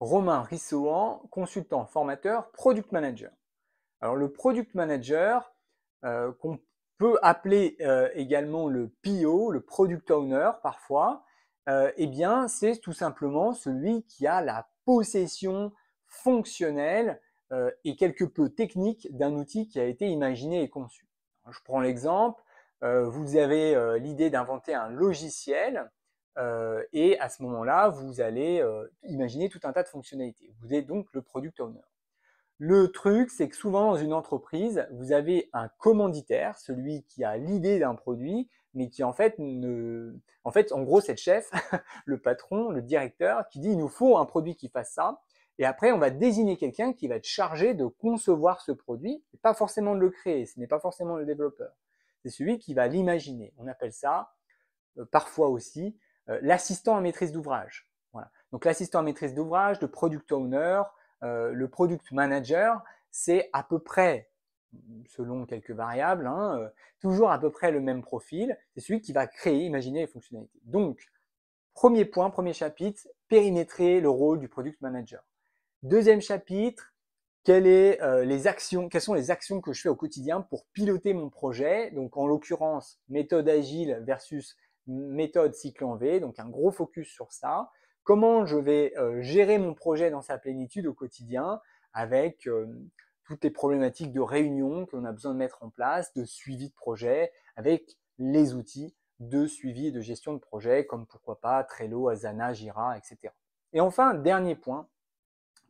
Romain Rissoan, consultant formateur, product manager. Alors le product manager, qu'on peut appeler également le PO, le product owner parfois, eh bien c'est tout simplement celui qui a la possession fonctionnelle et quelque peu technique d'un outil qui a été imaginé et conçu. Je prends l'exemple, vous avez l'idée d'inventer un logiciel et à ce moment-là, vous allez imaginer tout un tas de fonctionnalités. Vous êtes donc le product owner. Le truc, c'est que souvent dans une entreprise, vous avez un commanditaire, celui qui a l'idée d'un produit, mais qui en fait en gros, c'est le chef, le patron, le directeur, qui dit il nous faut un produit qui fasse ça. Et après, on va désigner quelqu'un qui va être chargé de concevoir ce produit, et pas forcément de le créer, ce n'est pas forcément le développeur. C'est celui qui va l'imaginer. On appelle ça parfois aussi l'assistant à maîtrise d'ouvrage. Voilà. Donc l'assistant à maîtrise d'ouvrage, le product owner, le product manager, c'est à peu près, selon quelques variables, toujours à peu près le même profil. C'est celui qui va créer, imaginer les fonctionnalités. Donc, premier point, premier chapitre, périmétrer le rôle du product manager. Deuxième chapitre, quelles sont les actions que je fais au quotidien pour piloter mon projet. Donc en l'occurrence, méthode agile versus méthode cycle en V, donc un gros focus sur ça. Comment je vais gérer mon projet dans sa plénitude au quotidien avec toutes les problématiques de réunion que l'on a besoin de mettre en place, de suivi de projet, avec les outils de suivi et de gestion de projet, comme pourquoi pas Trello, Asana, Jira, etc. Et enfin, dernier point,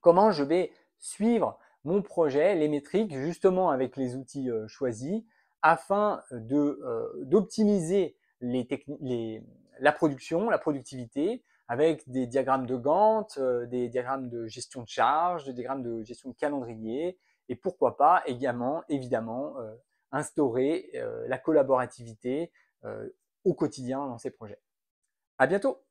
comment je vais suivre mon projet, les métriques, justement avec les outils choisis, afin d'optimiser la production, la productivité, avec des diagrammes de Gantt, des diagrammes de gestion de charge, des diagrammes de gestion de calendrier, et pourquoi pas également, évidemment, instaurer la collaborativité au quotidien dans ces projets. À bientôt!